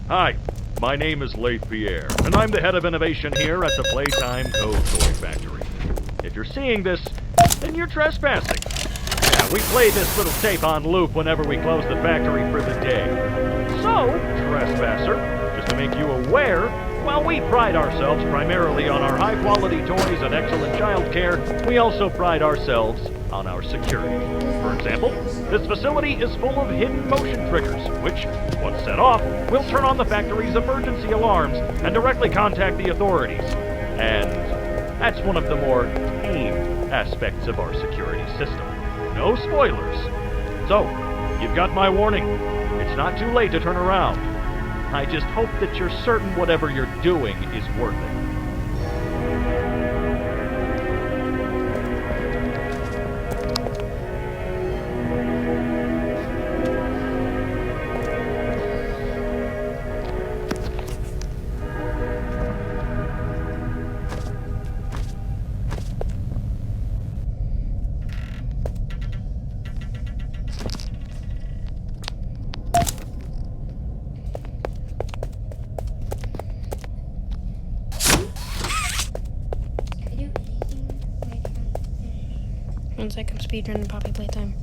Hi, my name is Leith Pierre, and I'm the head of innovation here at the Playtime Code Toy Factory. If you're seeing this, then you're trespassing. Yeah, we play this little tape on loop whenever we close the factory for the day. So, trespasser, just to make you aware, while we pride ourselves primarily on our high-quality toys and excellent child care, we also pride ourselves on our security. For example, this facility is full of hidden motion triggers, which, once set off, will turn on the factory's emergency alarms and directly contact the authorities. And that's one of the more tame aspects of our security system. No spoilers. So, you've got my warning. It's not too late to turn around. I just hope that you're certain whatever you're doing is worth it. One sec, I'm speedrunning Poppy Playtime.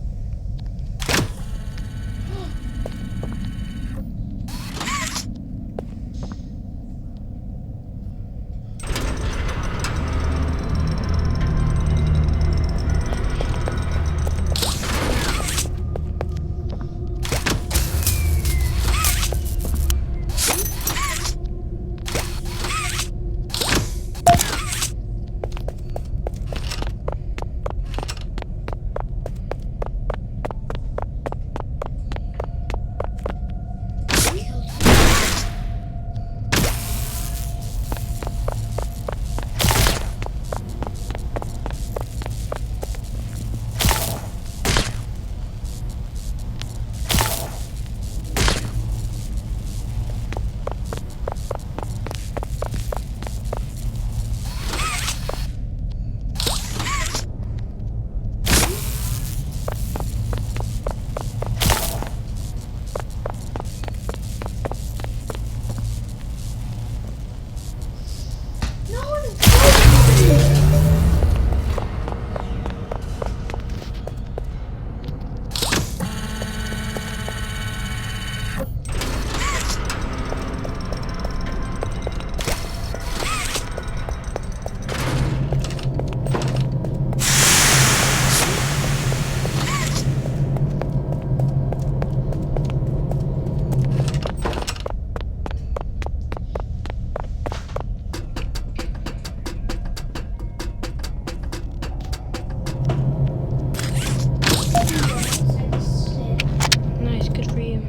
Nice, good for you.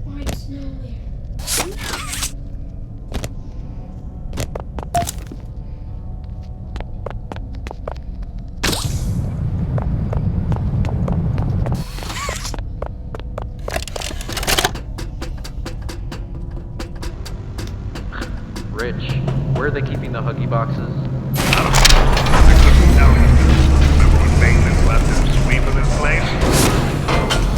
Why it's nowhere? Rich, where are they keeping the Huggy boxes? I couldn't tell you. Remember when maintenance left him sweeping this place?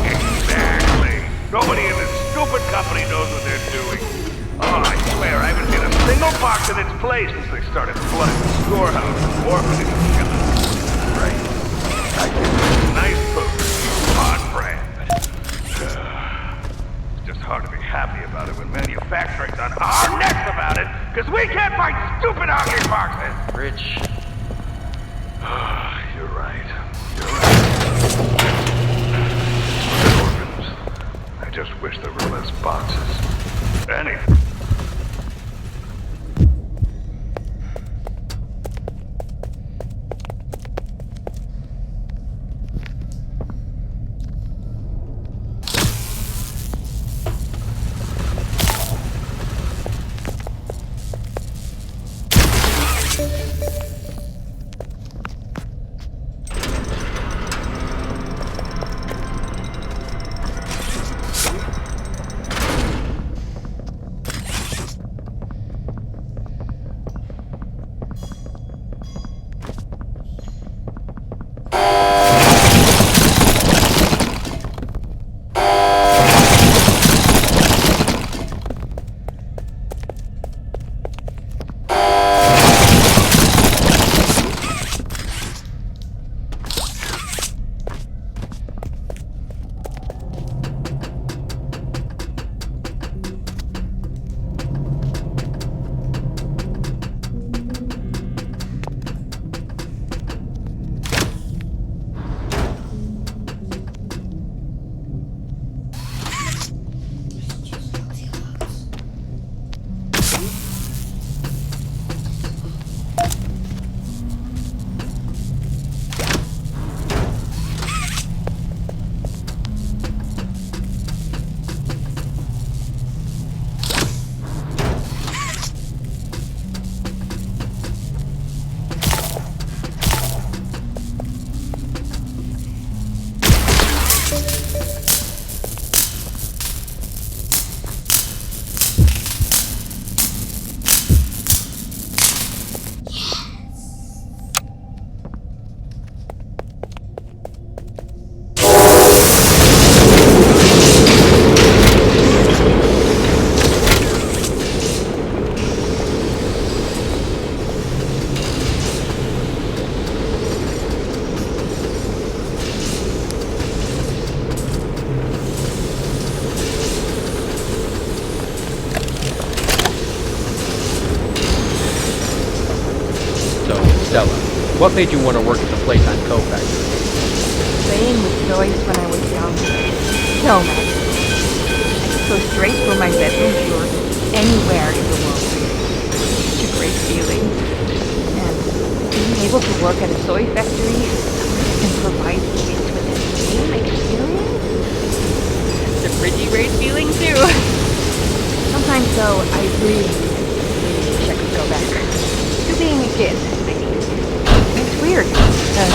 Exactly. Nobody in this stupid company knows what they're doing. Oh, I swear, I haven't seen a single box in its place since they started flooding the storehouse and orphanage and shit. Right. Nice food. On brand. It's just hard to be happy about it when manufacturing's on our necks about it, because we can't find stupid Huggy boxes! Rich. You're right. You're right. Orphans. I just wish there were less boxes. Anything. Stella, what made you want to work at the Playtime Co-Factory? Playing with toys when I was young. So much. I could go straight from my bedroom floor anywhere in the world. Such a great feeling. And being able to work at a toy factory and provide kids with the same experience? It's a pretty great feeling too. Sometimes though, I really wish I could go back to being a kid. It's weird, because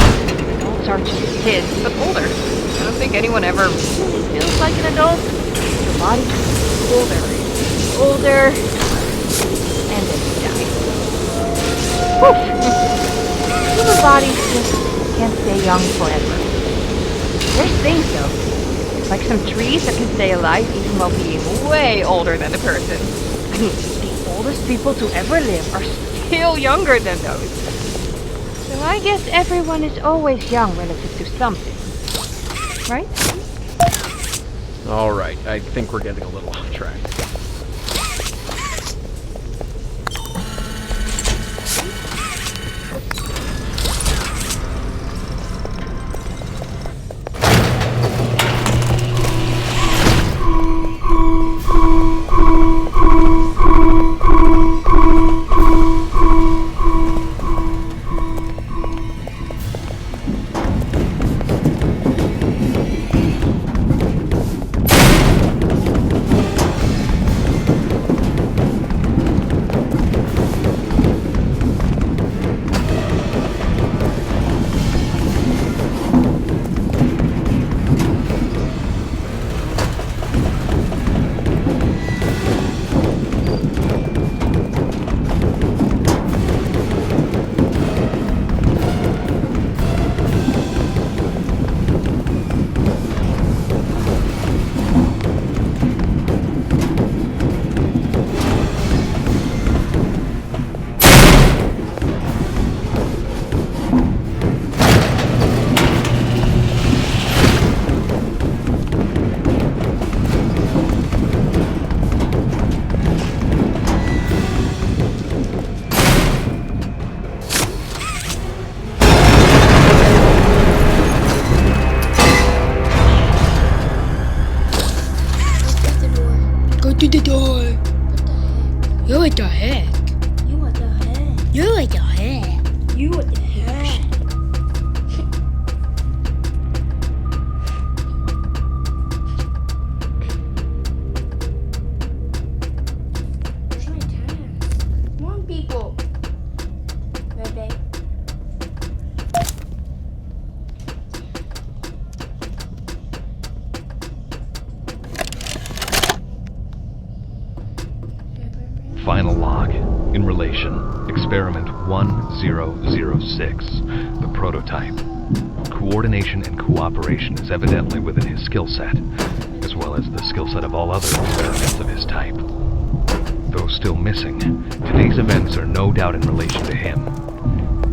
adults are just kids, but older. I don't think anyone ever really feels like an adult. The body gets older, and then you die. Woof! Human bodies just can't stay young forever. There's things though, like some trees that can stay alive even while being way older than a person. I mean, the oldest people to ever live are still younger than those. So I guess everyone is always young relative to something. Right? Alright, I think we're getting a little off track. To the door. What the heck? You what the heck? You what the heck? You what the heck? You what the heck? Where's my task? Come on, people. Ready? Final log. In relation, experiment 1006, the prototype. Coordination and cooperation is evidently within his skill set, as well as the skill set of all other experiments of his type. Though still missing, today's events are no doubt in relation to him.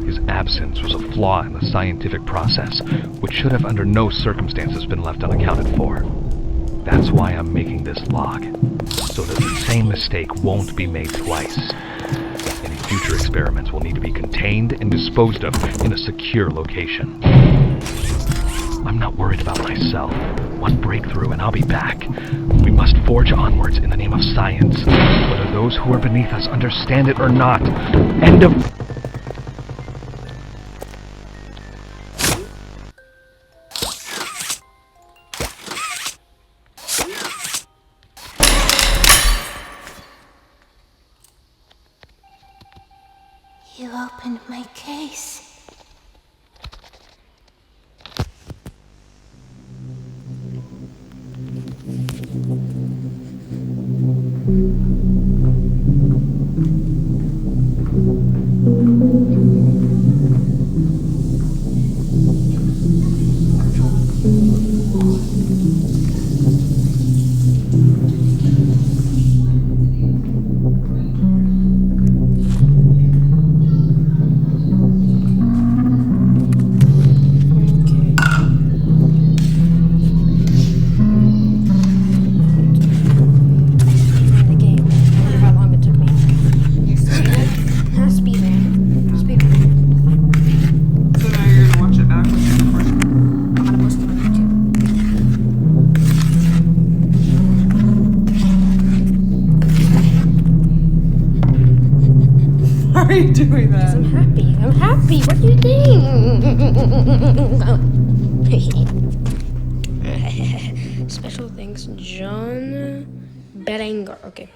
His absence was a flaw in the scientific process, which should have under no circumstances been left unaccounted for. That's why I'm making this log, so that the same mistake won't be made twice. Any future experiments will need to be contained and disposed of in a secure location. I'm not worried about myself. One breakthrough and I'll be back. We must forge onwards in the name of science, whether those who are beneath us understand it or not. End of... You opened my case. The game. I wonder how long it took me. Speedrun. Speedrun. So now you're gonna watch it back with your recording. I'm gonna post it on YouTube. Why are you doing that? I'm happy. I'm happy. What do you think? Special thanks, John Berenger. Okay.